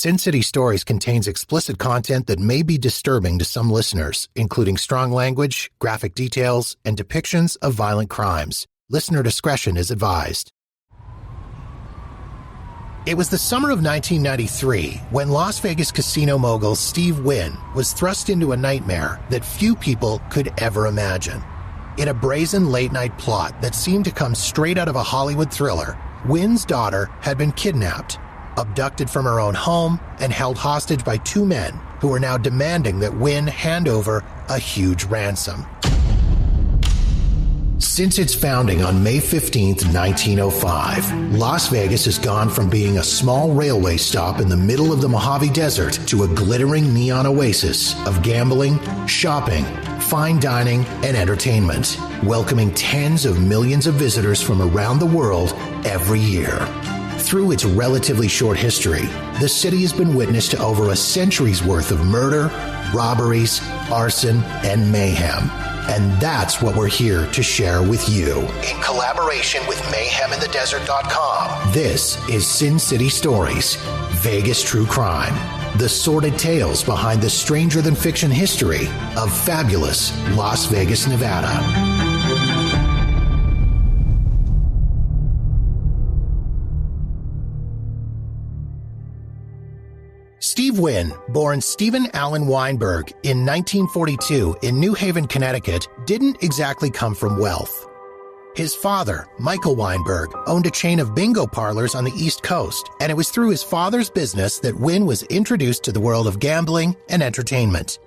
Sin City Stories contains explicit content that may be disturbing to some listeners, including strong language, graphic details, and depictions of violent crimes. Listener discretion is advised. It was the summer of 1993 when Las Vegas casino mogul Steve Wynn was thrust into a nightmare that few people could ever imagine. In a brazen late-night plot that seemed to come straight out of a Hollywood thriller, Wynn's daughter had been kidnapped, abducted from her own home, and held hostage by two men who were now demanding that Wynn hand over a huge ransom. Since its founding on May 15, 1905, Las Vegas has gone from being a small railway stop in the middle of the Mojave Desert to a glittering neon oasis of gambling, shopping, fine dining, and entertainment, welcoming tens of millions of visitors from around the world every year. Through its relatively short history, the city has been witness to over a century's worth of murder, robberies, arson, and mayhem. And that's what we're here to share with you. In collaboration with mayheminthedesert.com, this is Sin City Stories, Vegas True Crime. The sordid tales behind the stranger-than-fiction history of fabulous Las Vegas, Nevada. Steve Wynn, born Stephen Allen Weinberg in 1942 in New Haven, Connecticut, didn't exactly come from wealth. His father, Michael Weinberg, owned a chain of bingo parlors on the East Coast, and it was through his father's business that Wynn was introduced to the world of gambling and entertainment.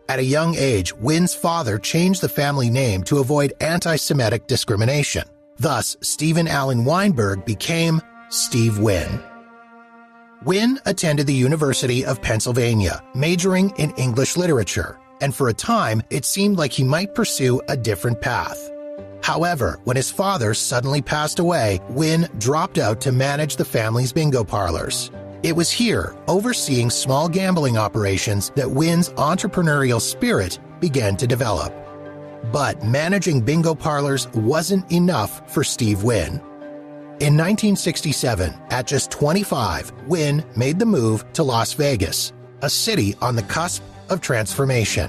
At a young age, Wynn's father changed the family name to avoid anti-Semitic discrimination. Thus, Stephen Allen Weinberg became Steve Wynn. Wynn attended the University of Pennsylvania, majoring in English literature, and for a time, it seemed like he might pursue a different path. However, when his father suddenly passed away, Wynn dropped out to manage the family's bingo parlors. It was here, overseeing small gambling operations, that Wynn's entrepreneurial spirit began to develop. But managing bingo parlors wasn't enough for Steve Wynn. In 1967, at just 25, Wynn made the move to Las Vegas, a city on the cusp of transformation.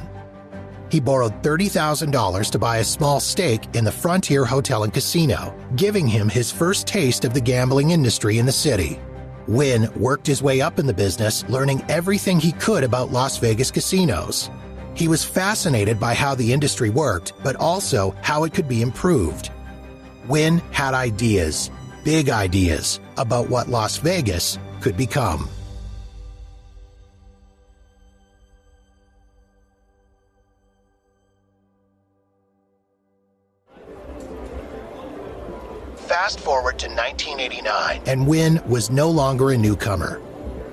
He borrowed $30,000 to buy a small stake in the Frontier Hotel and Casino, giving him his first taste of the gambling industry in the city. Wynn worked his way up in the business, learning everything he could about Las Vegas casinos. He was fascinated by how the industry worked, but also how it could be improved. Wynn had ideas, big ideas, about what Las Vegas could become. Fast forward to 1989, and Wynn was no longer a newcomer.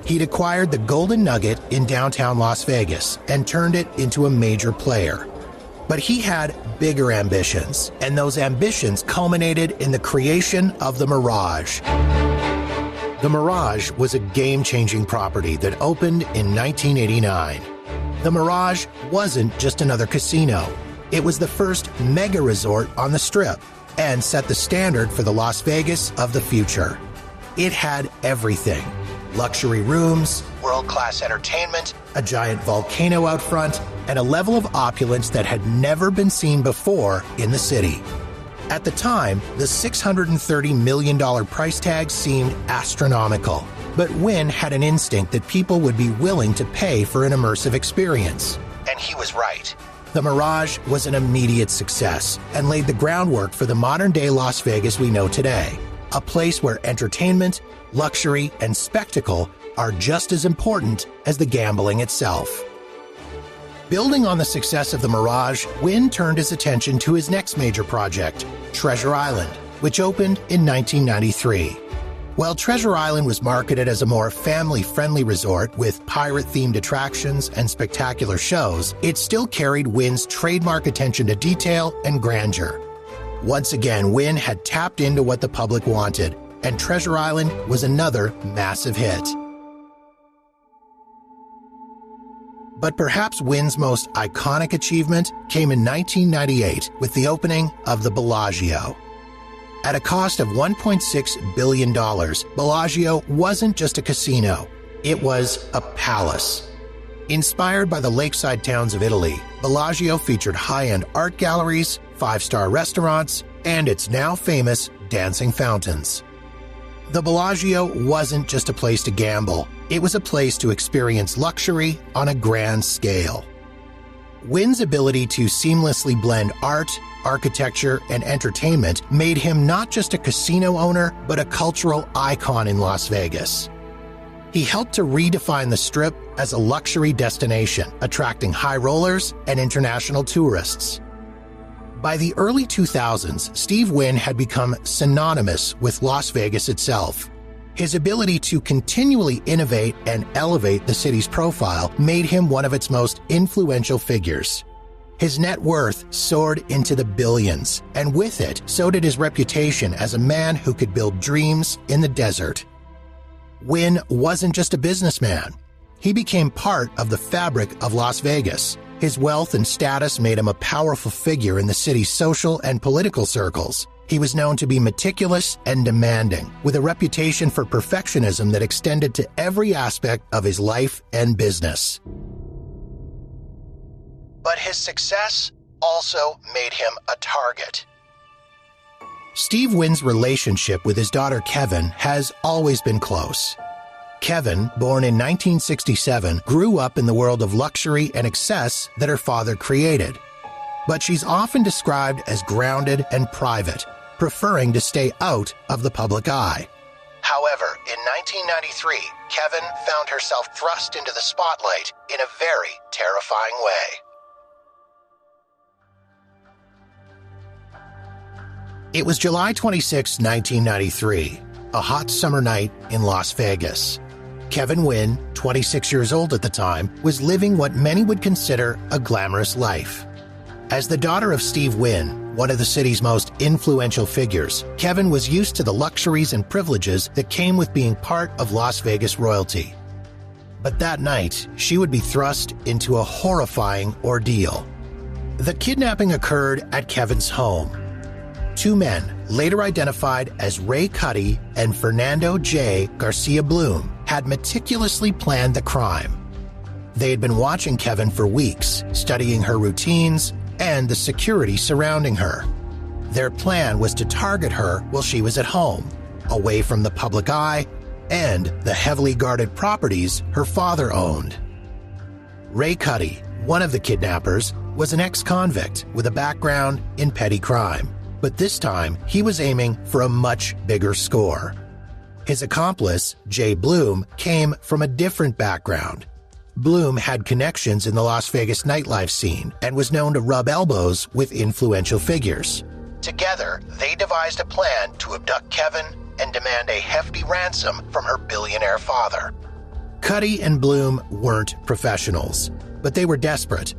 He'd acquired the Golden Nugget in downtown Las Vegas and turned it into a major player. But he had bigger ambitions, and those ambitions culminated in the creation of the Mirage. The Mirage was a game-changing property that opened in 1989. The Mirage wasn't just another casino. It was the first mega resort on the Strip and set the standard for the Las Vegas of the future. It had everything: luxury rooms, world-class entertainment, a giant volcano out front, and a level of opulence that had never been seen before in the city. At the time, the $630 million price tag seemed astronomical, but Wynn had an instinct that people would be willing to pay for an immersive experience. And he was right. The Mirage was an immediate success and laid the groundwork for the modern-day Las Vegas we know today, a place where entertainment, luxury, and spectacle are just as important as the gambling itself. Building on the success of the Mirage, Wynn turned his attention to his next major project, Treasure Island, which opened in 1993. While Treasure Island was marketed as a more family-friendly resort with pirate-themed attractions and spectacular shows, it still carried Wynn's trademark attention to detail and grandeur. Once again, Wynn had tapped into what the public wanted, and Treasure Island was another massive hit. But perhaps Wynn's most iconic achievement came in 1998 with the opening of the Bellagio. At a cost of $1.6 billion, Bellagio wasn't just a casino. It was a palace. Inspired by the lakeside towns of Italy, Bellagio featured high-end art galleries, five-star restaurants, and its now famous dancing fountains. The Bellagio wasn't just a place to gamble, it was a place to experience luxury on a grand scale. Wynn's ability to seamlessly blend art, architecture, and entertainment made him not just a casino owner, but a cultural icon in Las Vegas. He helped to redefine the Strip as a luxury destination, attracting high rollers and international tourists. By the early 2000s, Steve Wynn had become synonymous with Las Vegas itself. His ability to continually innovate and elevate the city's profile made him one of its most influential figures. His net worth soared into the billions, and with it, so did his reputation as a man who could build dreams in the desert. Wynn wasn't just a businessman. He became part of the fabric of Las Vegas. His wealth and status made him a powerful figure in the city's social and political circles. He was known to be meticulous and demanding, with a reputation for perfectionism that extended to every aspect of his life and business. But his success also made him a target. Steve Wynn's relationship with his daughter Kevyn has always been close. Kevyn, born in 1967, grew up in the world of luxury and excess that her father created. But she's often described as grounded and private, preferring to stay out of the public eye. However, in 1993, Kevyn found herself thrust into the spotlight in a very terrifying way. It was July 26, 1993, a hot summer night in Las Vegas. Kevyn Wynn, 26 years old at the time, was living what many would consider a glamorous life. As the daughter of Steve Wynn, one of the city's most influential figures, Kevyn was used to the luxuries and privileges that came with being part of Las Vegas royalty. But that night, she would be thrust into a horrifying ordeal. The kidnapping occurred at Kevyn's home. Two men, later identified as Ray Cuddy and Fernando J. Garcia Bloom, had meticulously planned the crime. They had been watching Kevyn for weeks, studying her routines and the security surrounding her. Their plan was to target her while she was at home, away from the public eye and the heavily guarded properties her father owned. Ray Cuddy, one of the kidnappers, was an ex-convict with a background in petty crime. But this time, he was aiming for a much bigger score. His accomplice, Jay Bloom, came from a different background. Bloom had connections in the Las Vegas nightlife scene and was known to rub elbows with influential figures. Together, they devised a plan to abduct Kevyn and demand a hefty ransom from her billionaire father. Cuddy and Bloom weren't professionals, but they were desperate.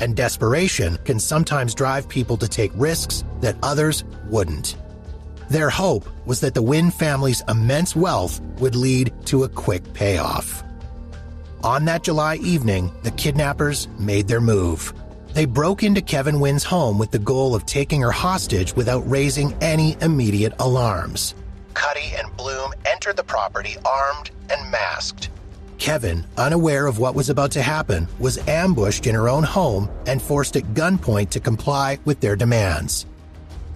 And desperation can sometimes drive people to take risks that others wouldn't. Their hope was that the Wynn family's immense wealth would lead to a quick payoff. On that July evening, the kidnappers made their move. They broke into Kevyn Wynn's home with the goal of taking her hostage without raising any immediate alarms. Cuddy and Bloom entered the property armed and masked. Kevyn, unaware of what was about to happen, was ambushed in her own home and forced at gunpoint to comply with their demands.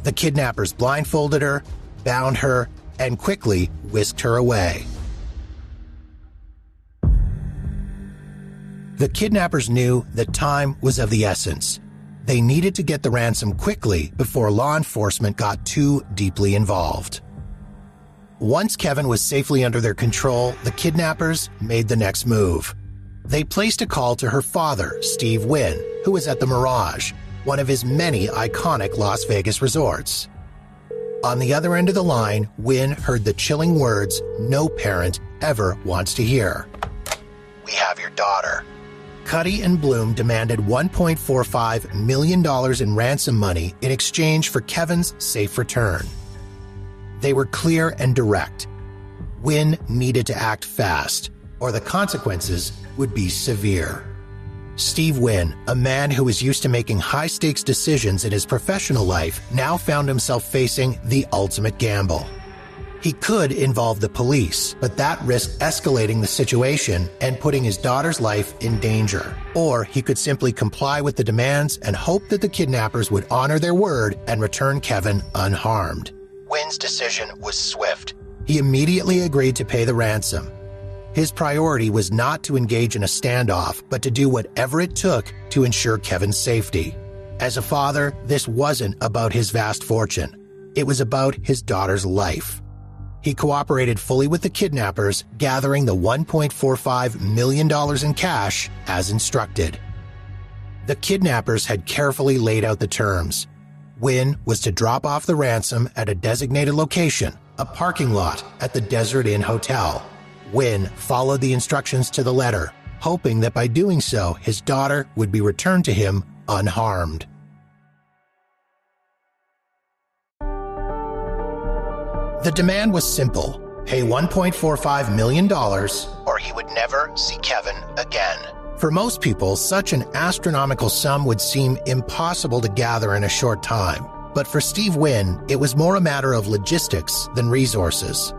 The kidnappers blindfolded her, bound her, and quickly whisked her away. The kidnappers knew that time was of the essence. They needed to get the ransom quickly before law enforcement got too deeply involved. Once Kevyn was safely under their control, the kidnappers made the next move. They placed a call to her father, Steve Wynn, who was at the Mirage, one of his many iconic Las Vegas resorts. On the other end of the line, Wynn heard the chilling words no parent ever wants to hear. "We have your daughter." Cuddy and Bloom demanded $1.45 million in ransom money in exchange for Kevyn's safe return. They were clear and direct. Wynn needed to act fast, or the consequences would be severe. Steve Wynn, a man who was used to making high-stakes decisions in his professional life, now found himself facing the ultimate gamble. He could involve the police, but that risked escalating the situation and putting his daughter's life in danger. Or he could simply comply with the demands and hope that the kidnappers would honor their word and return Kevyn unharmed. Wynn's decision was swift. He immediately agreed to pay the ransom. His priority was not to engage in a standoff, but to do whatever it took to ensure Kevyn's safety. As a father, this wasn't about his vast fortune. It was about his daughter's life. He cooperated fully with the kidnappers, gathering the $1.45 million in cash as instructed. The kidnappers had carefully laid out the terms. Wynn was to drop off the ransom at a designated location, a parking lot at the Desert Inn Hotel. Wynn followed the instructions to the letter, hoping that by doing so, his daughter would be returned to him unharmed. The demand was simple: pay $1.45 million or he would never see Kevyn again. For most people, such an astronomical sum would seem impossible to gather in a short time. But for Steve Wynn, it was more a matter of logistics than resources.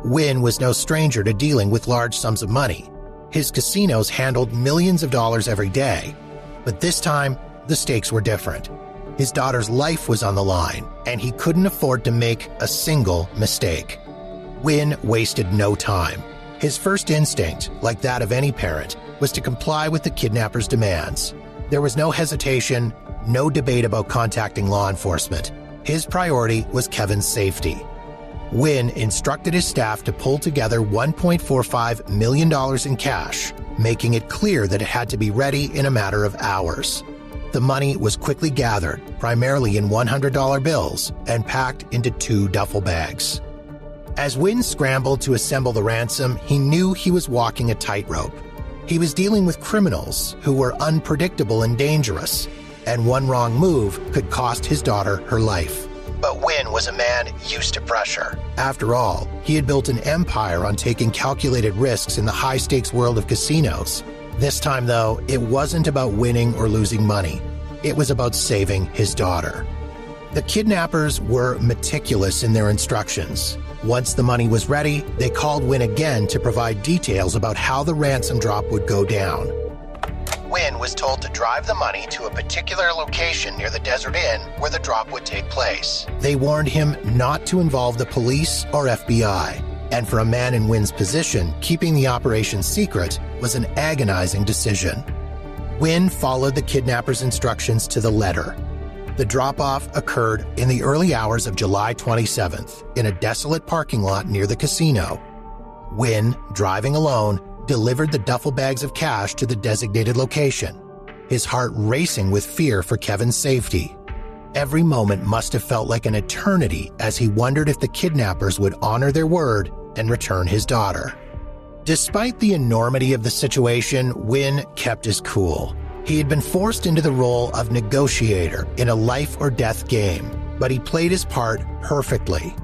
Wynn was no stranger to dealing with large sums of money. His casinos handled millions of dollars every day. But this time, the stakes were different. His daughter's life was on the line, and he couldn't afford to make a single mistake. Wynn wasted no time. His first instinct, like that of any parent, was to comply with the kidnappers' demands. There was no hesitation, no debate about contacting law enforcement. His priority was Kevyn's safety. Wynn instructed his staff to pull together $1.45 million in cash, making it clear that it had to be ready in a matter of hours. The money was quickly gathered, primarily in $100 bills, and packed into 2 duffel bags. As Wynn scrambled to assemble the ransom, he knew he was walking a tightrope. He was dealing with criminals who were unpredictable and dangerous, and one wrong move could cost his daughter her life. But Wynn was a man used to pressure. After all, he had built an empire on taking calculated risks in the high-stakes world of casinos. This time, though, it wasn't about winning or losing money. It was about saving his daughter. The kidnappers were meticulous in their instructions. Once the money was ready, they called Wynn again to provide details about how the ransom drop would go down. Wynn was told to drive the money to a particular location near the Desert Inn where the drop would take place. They warned him not to involve the police or FBI. And for a man in Wynn's position, keeping the operation secret was an agonizing decision. Wynn followed the kidnappers' instructions to the letter. The drop-off occurred in the early hours of July 27th in a desolate parking lot near the casino. Wynn, driving alone, delivered the duffel bags of cash to the designated location, his heart racing with fear for Kevyn's safety. Every moment must have felt like an eternity as he wondered if the kidnappers would honor their word and return his daughter. Despite the enormity of the situation, Wynn kept his cool. He had been forced into the role of negotiator in a life-or-death game, but he played his part perfectly.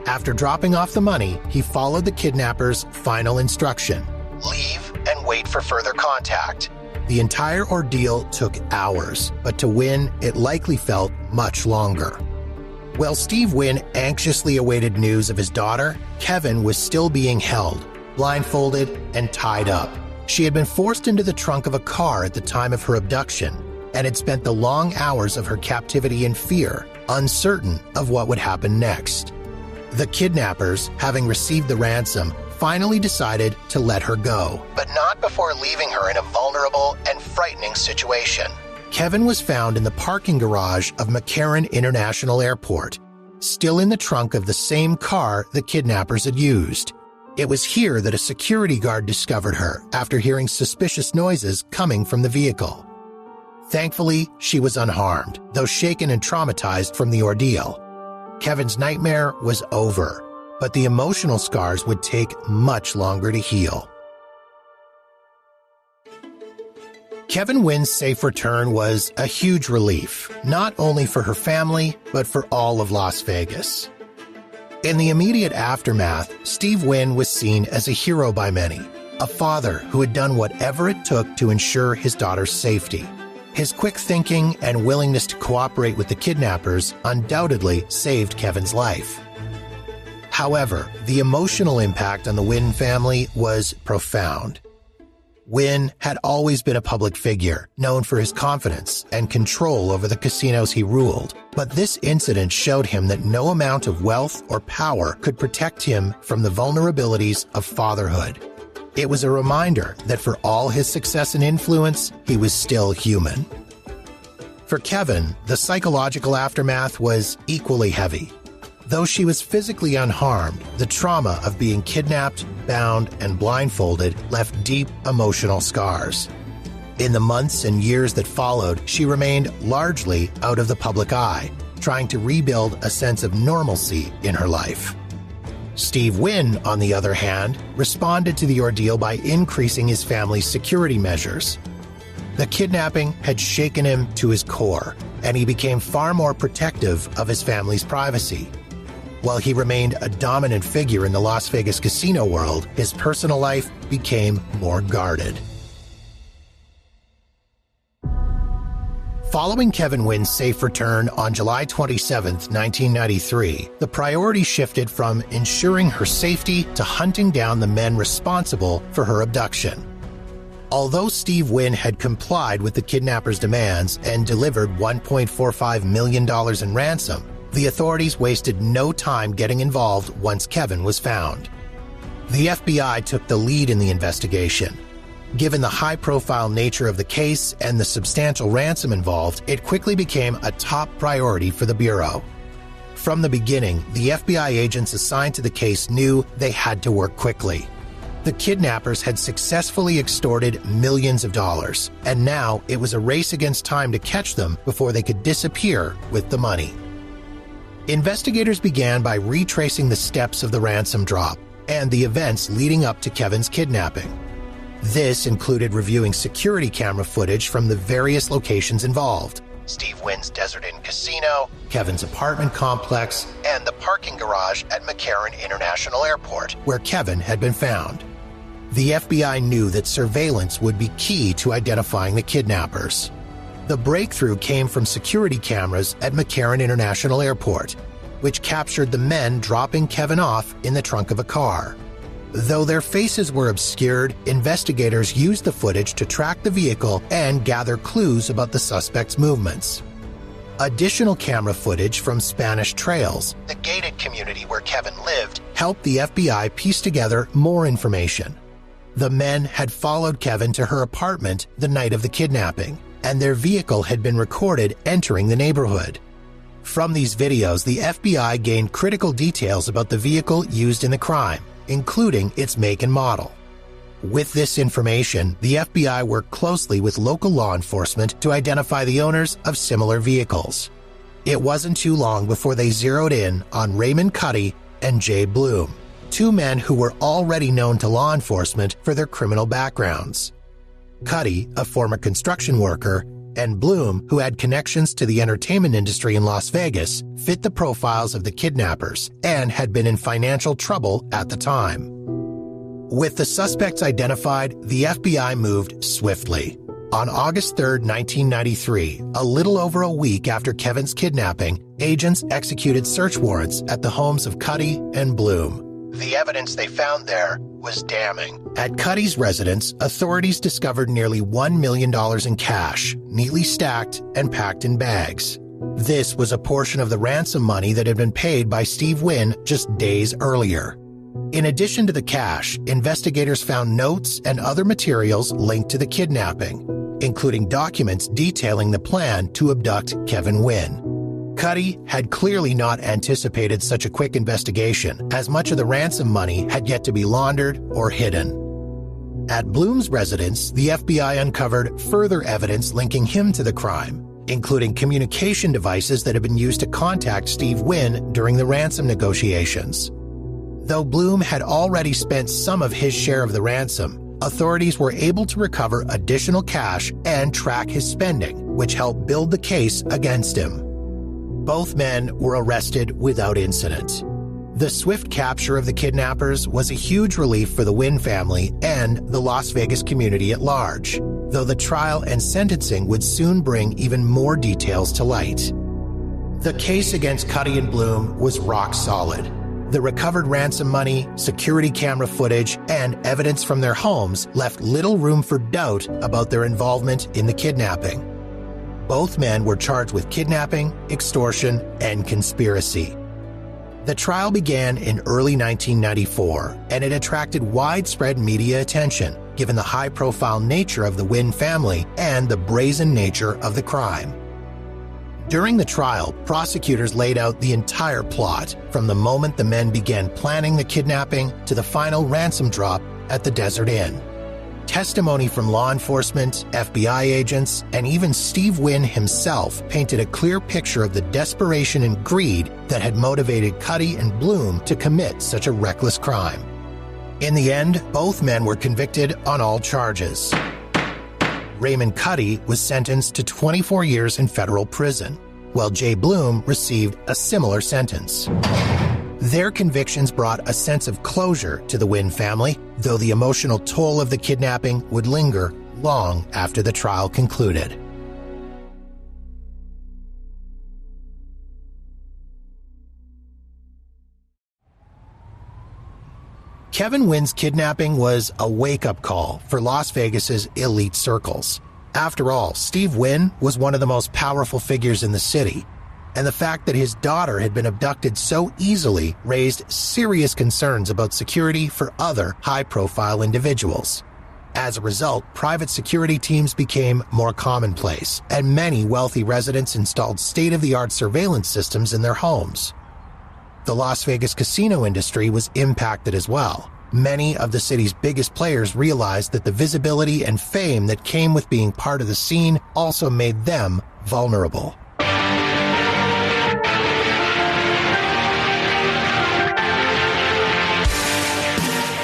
After dropping off the money, he followed the kidnappers' final instruction: leave and wait for further contact. The entire ordeal took hours, but to Wynn, it likely felt much longer. While Steve Wynn anxiously awaited news of his daughter, Kevyn was still being held, blindfolded and tied up. She had been forced into the trunk of a car at the time of her abduction and had spent the long hours of her captivity in fear, uncertain of what would happen next. The kidnappers, having received the ransom, finally decided to let her go, but not before leaving her in a vulnerable and frightening situation. Kevyn was found in the parking garage of McCarran International Airport, still in the trunk of the same car the kidnappers had used. It was here that a security guard discovered her after hearing suspicious noises coming from the vehicle. Thankfully, she was unharmed, though shaken and traumatized from the ordeal. Kevyn's nightmare was over, but the emotional scars would take much longer to heal. Kevyn Wynn's safe return was a huge relief, not only for her family, but for all of Las Vegas. In the immediate aftermath, Steve Wynn was seen as a hero by many, a father who had done whatever it took to ensure his daughter's safety. His quick thinking and willingness to cooperate with the kidnappers undoubtedly saved Kevyn's life. However, the emotional impact on the Wynn family was profound. Wynn had always been a public figure, known for his confidence and control over the casinos he ruled, but this incident showed him that no amount of wealth or power could protect him from the vulnerabilities of fatherhood. It was a reminder that for all his success and influence, he was still human. For Kevyn, the psychological aftermath was equally heavy. Though she was physically unharmed, the trauma of being kidnapped, bound, and blindfolded left deep emotional scars. In the months and years that followed, she remained largely out of the public eye, trying to rebuild a sense of normalcy in her life. Steve Wynn, on the other hand, responded to the ordeal by increasing his family's security measures. The kidnapping had shaken him to his core, and he became far more protective of his family's privacy. While he remained a dominant figure in the Las Vegas casino world, his personal life became more guarded. Following Kevyn Wynn's safe return on July 27, 1993, the priority shifted from ensuring her safety to hunting down the men responsible for her abduction. Although Steve Wynn had complied with the kidnappers' demands and delivered $1.45 million in ransom, the authorities wasted no time getting involved once Kevyn was found. The FBI took the lead in the investigation. Given the high-profile nature of the case and the substantial ransom involved, it quickly became a top priority for the Bureau. From the beginning, the FBI agents assigned to the case knew they had to work quickly. The kidnappers had successfully extorted millions of dollars, and now it was a race against time to catch them before they could disappear with the money. Investigators began by retracing the steps of the ransom drop and the events leading up to Kevyn's kidnapping. This included reviewing security camera footage from the various locations involved: Steve Wynn's Desert Inn Casino, Kevyn's apartment complex, and the parking garage at McCarran International Airport, where Kevyn had been found. The FBI knew that surveillance would be key to identifying the kidnappers. The breakthrough came from security cameras at McCarran International Airport, which captured the men dropping Kevyn off in the trunk of a car. Though their faces were obscured, investigators used the footage to track the vehicle and gather clues about the suspect's movements. Additional camera footage from Spanish Trails, the gated community where Kevyn lived, helped the FBI piece together more information. The men had followed Kevyn to her apartment the night of the kidnapping, and their vehicle had been recorded entering the neighborhood. From these videos, the FBI gained critical details about the vehicle used in the crime, including its make and model. With this information, the FBI worked closely with local law enforcement to identify the owners of similar vehicles. It wasn't too long before they zeroed in on Raymond Cuddy and Jay Bloom, two men who were already known to law enforcement for their criminal backgrounds. Cuddy, a former construction worker, and Bloom, who had connections to the entertainment industry in Las Vegas, fit the profiles of the kidnappers and had been in financial trouble at the time. With the suspects identified, the FBI moved swiftly. On August 3, 1993, a little over a week after Kevyn's kidnapping, agents executed search warrants at the homes of Cuddy and Bloom. The evidence they found there was damning. At Cuddy's residence, authorities discovered nearly $1 million in cash, neatly stacked and packed in bags. This was a portion of the ransom money that had been paid by Steve Wynn just days earlier. In addition to the cash, investigators found notes and other materials linked to the kidnapping, including documents detailing the plan to abduct Kevyn Wynn. Cuddy had clearly not anticipated such a quick investigation, as much of the ransom money had yet to be laundered or hidden. At Bloom's residence, the FBI uncovered further evidence linking him to the crime, including communication devices that had been used to contact Steve Wynn during the ransom negotiations. Though Bloom had already spent some of his share of the ransom, authorities were able to recover additional cash and track his spending, which helped build the case against him. Both men were arrested without incident. The swift capture of the kidnappers was a huge relief for the Wynn family and the Las Vegas community at large, though the trial and sentencing would soon bring even more details to light. The case against Cuddy and Bloom was rock solid. The recovered ransom money, security camera footage, and evidence from their homes left little room for doubt about their involvement in the kidnapping. Both men were charged with kidnapping, extortion, and conspiracy. The trial began in early 1994, and it attracted widespread media attention, given the high-profile nature of the Wynn family and the brazen nature of the crime. During the trial, prosecutors laid out the entire plot, from the moment the men began planning the kidnapping to the final ransom drop at the Desert Inn. Testimony from law enforcement, FBI agents, and even Steve Wynn himself painted a clear picture of the desperation and greed that had motivated Cuddy and Bloom to commit such a reckless crime. In the end, both men were convicted on all charges. Raymond Cuddy was sentenced to 24 years in federal prison, while Jay Bloom received a similar sentence. Their convictions brought a sense of closure to the Wynn family, though the emotional toll of the kidnapping would linger long after the trial concluded. Kevyn Wynn's kidnapping was a wake-up call for Las Vegas's elite circles. After all, Steve Wynn was one of the most powerful figures in the city, and the fact that his daughter had been abducted so easily raised serious concerns about security for other high-profile individuals. As a result, private security teams became more commonplace, and many wealthy residents installed state-of-the-art surveillance systems in their homes. The Las Vegas casino industry was impacted as well. Many of the city's biggest players realized that the visibility and fame that came with being part of the scene also made them vulnerable.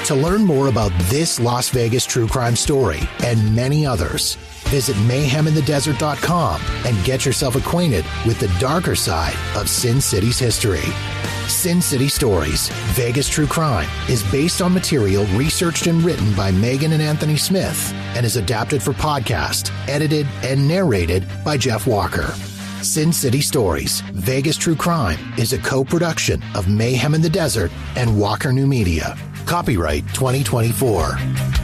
To learn more about this Las Vegas true crime story and many others, visit mayheminthedesert.com and get yourself acquainted with the darker side of Sin City's history. Sin City Stories, Vegas True Crime, is based on material researched and written by Meagan and Anthony Smith and is adapted for podcast, edited, and narrated by Jeff Walker. Sin City Stories, Vegas True Crime is a co-production of Mayhem in the Desert and Walker New Media. Copyright 2024.